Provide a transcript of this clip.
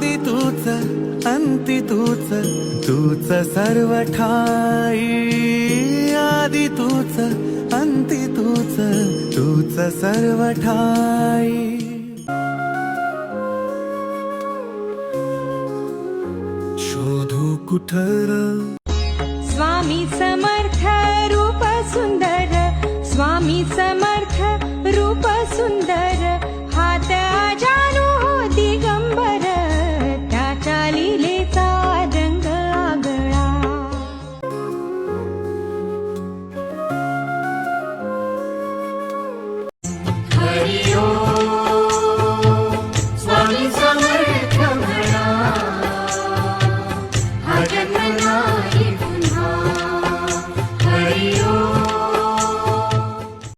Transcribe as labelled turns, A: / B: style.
A: आदि तूच अंती तूच तूच सर्व ठाई आदि तूच अंती तूच तूच सर्व ठाई शोधू कुठर
B: स्वामी समर्थ रूप सुंदर स्वामी समर्थ रूप सुंदर हात आजा